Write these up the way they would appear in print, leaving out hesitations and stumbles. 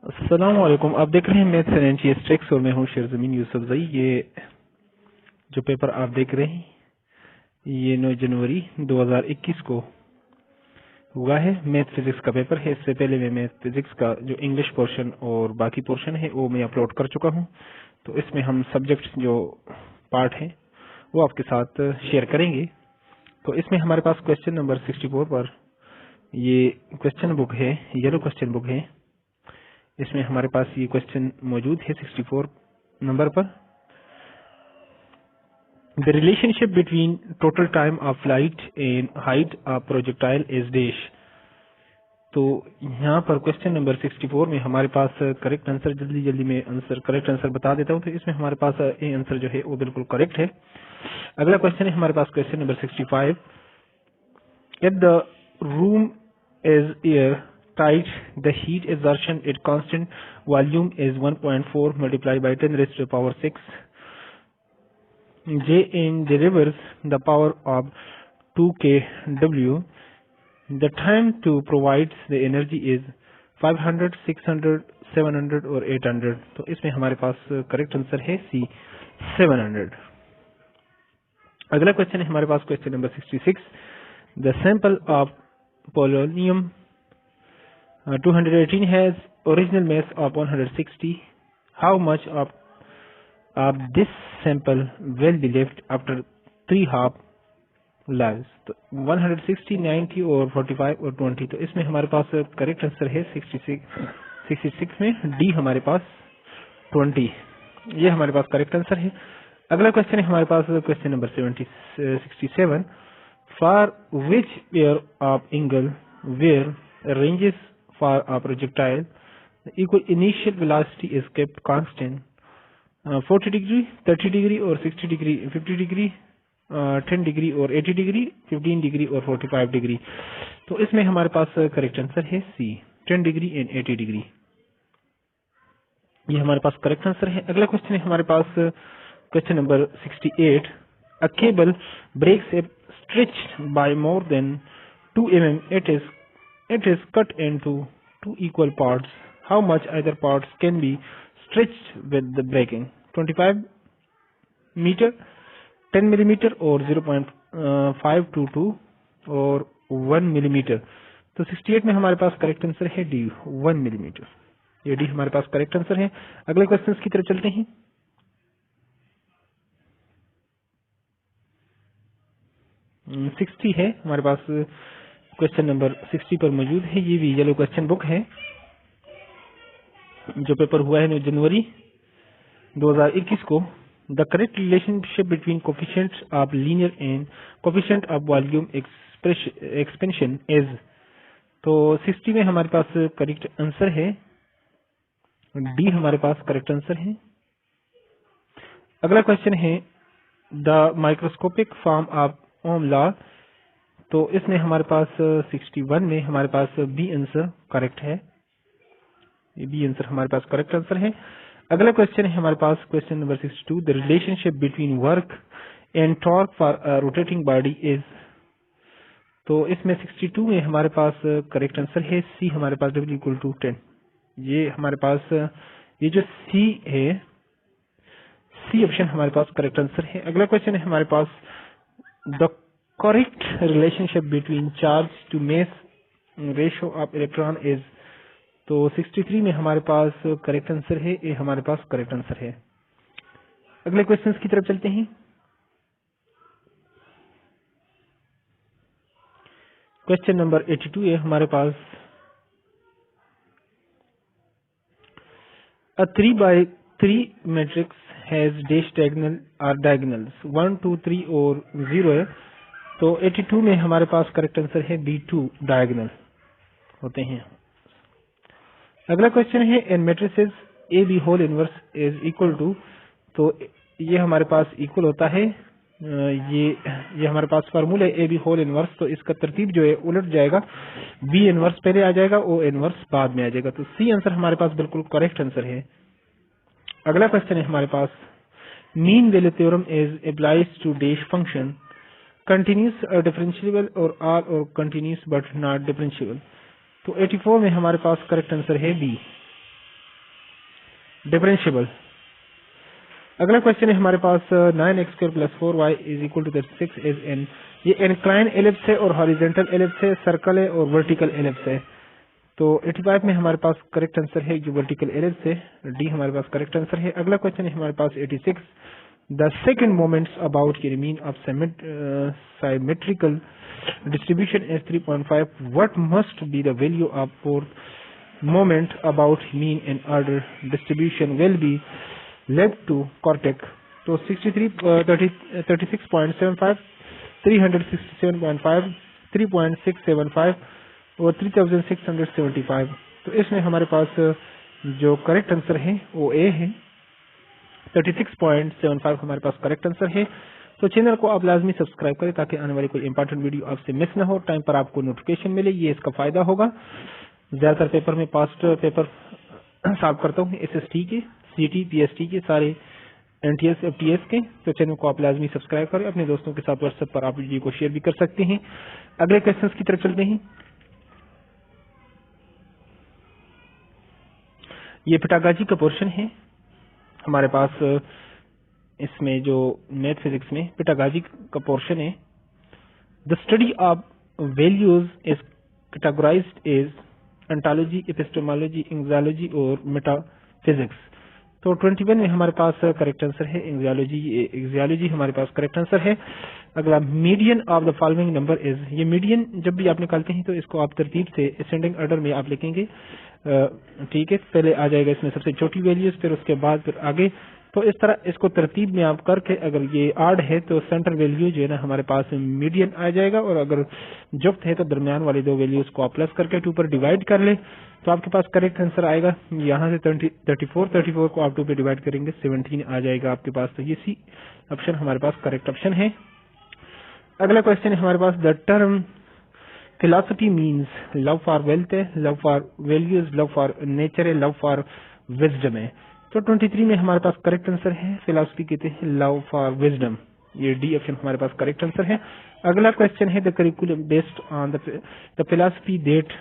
अस्सलाम वालेकुम। आप देख रहे हैं मैथ्स एंड एनसीएस ट्रिक्स और मैं हूं शेरजमीन यूसुफजई। ये जो पेपर आप देख रहे हैं ये 9 जनवरी 2021 को हुआ है। मैथ फिजिक्स का पेपर है। इससे पहले मैं मैथ फिजिक्स का जो इंग्लिश पोर्शन और बाकी पोर्शन है वो मैं अपलोड कर चुका हूं। तो इसमें हम सब्जेक्ट जो पार्ट है वो आपके साथ शेयर करेंगे। तो इसमें हमारे पास क्वेश्चन नंबर 64 पर ये क्वेश्चन बुक है, येलो क्वेश्चन बुक है। इसमें हमारे पास ये क्वेश्चन मौजूद है 64 नंबर पर। The relationship between total time of flight and height of projectile is dash. तो यहाँ पर क्वेश्चन नंबर 64 में हमारे पास करेक्ट आंसर, जल्दी जल्दी में आंसर करेक्ट आंसर बता देता हूँ। तो इसमें हमारे पास ये आंसर जो है वो बिल्कुल करेक्ट है। अगला क्वेश्चन है हमारे पास question number 65। If the room is air-tight, the heat exertion at constant volume is 1.4 multiplied by 10 raised to the power 6. Jn delivers the power of 2 kW. The time to provide the energy is 500, 600, 700 और 800। तो इसमें हमारे पास correct answer है सी 700। अगला question है हमारे पास question number 66। The sample of polonium 218 has original mass of 160. How much of this sample will be left after 3 half lives? तो 160, 90 और 45 और 20। तो इसमें हमारे पास करेक्ट आंसर है 66 में डी हमारे पास 20। ये हमारे पास करेक्ट आंसर है। अगला क्वेश्चन है हमारे पास question number 67। For which pair of angle were ranges for a projectile, the equal initial velocity is kept constant, 40 degree, 30 degree और 60 degree, 50 degree, 10 degree और 80 degree, 15 degree और 45 degree। तो इसमें हमारे पास करेक्ट आंसर है सी 10 डिग्री एंड 80 डिग्री। ये हमारे पास करेक्ट आंसर है। अगला क्वेश्चन है हमारे पास question number 68। A cable breaks a stretched by more than 2 mm, it is cut into 2 equal parts. How much either parts can be stretched with the breaking? 25 meter, 10 millimeter और 0.522 और 1 millimetre. तो 68 में हमारे पास correct answer है D 1 millimetre. ये D हमारे पास करेक्ट आंसर है। अगले क्वेश्चंस की तरफ चलते हैं। 60 है हमारे पास, क्वेश्चन नंबर 60 पर मौजूद है। ये भी येलो क्वेश्चन बुक है जो पेपर हुआ है 9 जनवरी 2021 को। The correct relationship between coefficient of linear and coefficient of volume expansion is. तो 60 में हमारे पास करेक्ट आंसर है डी हमारे पास करेक्ट आंसर है। अगला क्वेश्चन है the microscopic form of Ohm law. तो इसमें हमारे पास 61 में हमारे पास बी आंसर करेक्ट है। ये बी आंसर हमारे पास करेक्ट आंसर है। अगला क्वेश्चन है हमारे पास question number 62। The relationship between work and torque for a rotating body is. तो इसमें 62 में हमारे पास करेक्ट आंसर है सी हमारे पास W इक्वल टू 10। ये हमारे पास ये जो सी है, सी ऑप्शन हमारे पास करेक्ट आंसर है। अगला क्वेश्चन है हमारे पास the correct relationship between charge to mass ratio of electron is. तो 63 में हमारे पास करेक्ट आंसर है, ये हमारे पास करेक्ट आंसर है। अगले क्वेश्चंस की तरफ चलते हैं। क्वेश्चन नंबर 82 है हमारे पास। अ 3x3 matrix has dash diagonal और डायगोनल्स 1 2 3 और 0 है। तो 82 में हमारे पास करेक्ट आंसर है B2 डायगोनल होते हैं। अगला क्वेश्चन है n matrices A B whole inverse is equal to. तो ये हमारे पास इक्वल होता है, ये हमारे पास फार्मूला है ए बी होल इनवर्स। तो इसका तरतीब जो है उलट जाएगा, बी इनवर्स पहले आ जाएगा और इनवर्स बाद में आ जाएगा। तो सी आंसर हमारे पास बिल्कुल करेक्ट आंसर है। अगला क्वेश्चन है हमारे पास mean value theorem is applies to dash function continuous और डिफरेंशिएबल और आर और कंटिन्यूस बट नॉट डिफरेंशिएबल। तो 84 में हमारे पास करेक्ट आंसर है बी डिफरेंशिएबल। अगला क्वेश्चन है हमारे पास 9x² + 4y = 36 इज एन, ये इंक्लाइन एलिप्स है और हॉरिजॉन्टल एलिप्स है, सर्कल है और वर्टिकल एलिप्स है। तो 85 में हमारे पास करेक्ट आंसर है जो वर्टिकल एलिप्स है, डी हमारे पास करेक्ट आंसर है। अगला क्वेश्चन है हमारे पास 86, the second moments about the mean of symmetrical distribution is 3.5. What must be the value of fourth moment about mean and order distribution will be led to cortex? तो 36.75, 367.5, 3.675 और 3675। तो इसमें हमारे पास जो करेक्ट आंसर है वो ए है, 36.75 हमारे पास करेक्ट आंसर है। तो चैनल को आप लाजमी सब्सक्राइब करें ताकि आने वाली कोई इंपॉर्टेंट वीडियो आपसे मिस ना हो, टाइम पर आपको नोटिफिकेशन मिले, ये इसका फायदा होगा। ज्यादातर पेपर में पास्ट पेपर सॉल्व करता हूँ, एसएसटी के, सीटी, पीएसटी के, सारे एनटीएस, एफटीएस के। तो चैनल को आप लाजमी सब्सक्राइब करें, अपने दोस्तों के साथ व्हाट्सएप पर आप वीडियो को शेयर भी कर सकते हैं। अगले क्वेश्चन की तरफ चलते हैं। ये पिटागोजी का पोर्शन है हमारे पास, इसमें जो मैथ फिजिक्स में पिटागोजी का पोर्शन है। The study of values is categorized as ontology, epistemology, axiology और मेटाफिजिक्स। तो 21 में हमारे पास करेक्ट आंसर है एंग्जियोलॉजी हमारे पास करेक्ट आंसर है। अगला median of the following number is, ये मीडियन जब भी आप निकालते हैं तो इसको आप तरतीब से असेंडिंग ऑर्डर में आप लिखेंगे, ठीक है। पहले आ जाएगा इसमें सबसे छोटी वैल्यूज, फिर उसके बाद फिर आगे। तो इस तरह इसको तरतीब में आप करके, अगर ये आड है तो सेंटर वैल्यू जो है ना हमारे पास मीडियन आ जाएगा, और अगर जुक्त है तो दरमियान वाली दो वैल्यूज को आप प्लस करके 2 पर डिवाइड कर ले तो आपके पास करेक्ट आंसर आएगा। यहाँ से 34 को आप 2 पे डिवाइड करेंगे 17 आ जाएगा आपके पास। तो ये सी ऑप्शन हमारे पास करेक्ट ऑप्शन है। अगला क्वेश्चन है हमारे पास, the term philosophy means love for wealth है, love for values, love for nature है, लव फॉर विजडम है। तो 23 में हमारे पास करेक्ट आंसर है, फिलॉसफी कहते हैं लव फॉर विजडम, ये डी ऑप्शन हमारे पास करेक्ट आंसर है। अगला क्वेश्चन है, the curriculum based on the philosophy that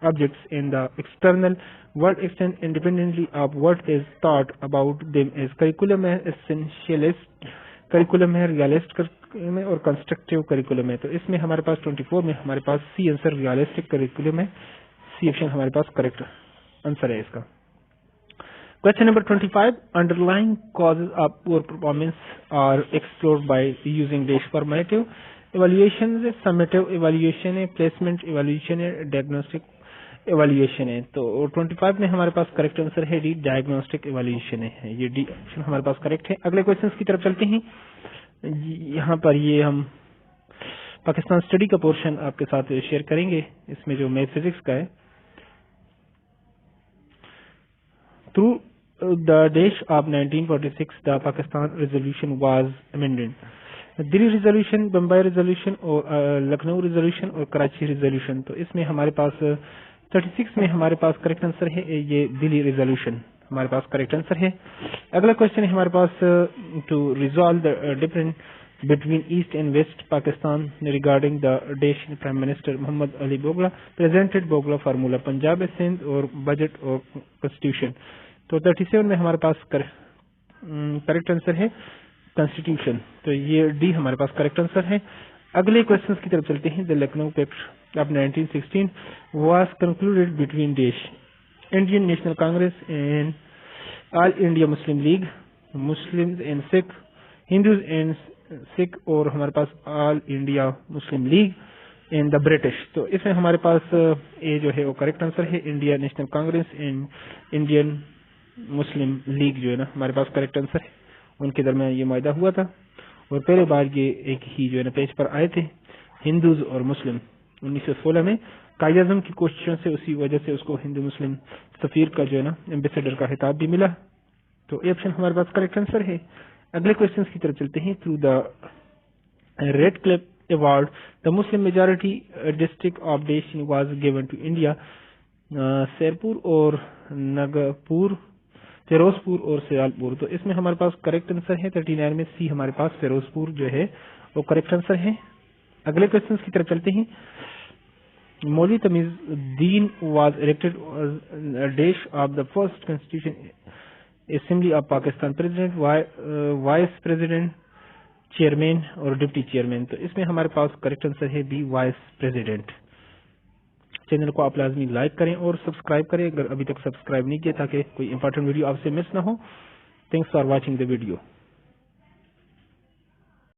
objects in the external world extend independently of what is thought about them is. Curriculum है एसेंशियलिस्ट curriculum है, realist curriculum है और कंस्ट्रक्टिव करिकुलम है। तो इसमें हमारे पास 24 में हमारे पास सी आंसर रियलिस्टिक करिकुलम है, सी ऑप्शन हमारे पास करेक्ट आंसर है इसका। Question number 25. Underlying causes of poor performance are explored by using dash formative evaluation है, summative evaluation है, placement evaluation है, diagnostic evaluation है। तो 25 में हमारे पास करेक्ट आंसर है डी, डायग्नोस्टिक evaluation है, ये डी ऑप्शन हमारे पास करेक्ट है। अगले क्वेश्चंस की तरफ चलते हैं। यहाँ पर ये हम पाकिस्तान स्टडी का पोर्शन आपके साथ शेयर करेंगे, इसमें जो मैथ फिजिक्स का है। Through the dash of 1946, the Pakistan resolution was amended. Delhi resolution, Bombay resolution और लखनऊ रेजोल्यूशन और कराची रेजोल्यूशन। तो इसमें हमारे पास 36 में हमारे पास करेक्ट आंसर है ये दिल्ली रेजोल्यूशन हमारे पास करेक्ट आंसर है। अगला क्वेश्चन है हमारे पास, to resolve the difference between East and West Pakistan regarding the Desh, Prime Minister Muhammad Ali Bogla presented Bogla formula Punjab Sindh और बजट और कॉन्स्टिट्यूशन। तो 37 में हमारे पास करेक्ट आंसर है कॉन्स्टिट्यूशन, तो ये डी हमारे पास करेक्ट आंसर है। अगले क्वेश्चन की तरफ चलते हैं। The Lucknow paper of 1916 was concluded between Desh, Indian National Congress and All India Muslim League, Muslims and Sikh, Hindus and Sikh और हमारे पास all India Muslim League in the British. तो इसमें हमारे पास ए जो है वो करेक्ट आंसर है, India National Congress and Indian Muslim League जो है ना हमारे पास करेक्ट आंसर है। उनके दरमियान ये मुआहदा हुआ था और पहले बार ये एक ही जो है ना पेज पर आए थे, हिंदूज और मुस्लिम। 1916 में कायद आज़म की कोशिशों से, उसी वजह से उसको हिंदू मुस्लिम सफीर का जो है ना एम्बेसडर का खिताब भी मिला। तो ये ऑप्शन हमारे पास करेक्ट आंसर है। अगले क्वेश्चन की तरफ चलते हैं। Through the Radcliffe award the Muslim majority district of देश was given to India, Sherpur और नगरपुर, फिरोजपुर और सियालपुर। तो इसमें हमारे पास करेक्ट आंसर है 39 में सी हमारे पास फिरोजपुर जो है वो करेक्ट आंसर है। अगले क्वेश्चन की तरफ चलते हैं। मौलवी Tamizuddin was elected dash of the first constitution assembly of Pakistan, president, vice president, chairman और डिप्टी चेयरमैन। तो इसमें हमारे पास करेक्ट आंसर है बी, वाइस प्रेसिडेंट। चैनल को आप लाजमी लाइक करें और सब्सक्राइब करें अगर अभी तक सब्सक्राइब नहीं किया, ताकि कोई इंपॉर्टेंट वीडियो आपसे मिस ना हो। Thanks for watching the video.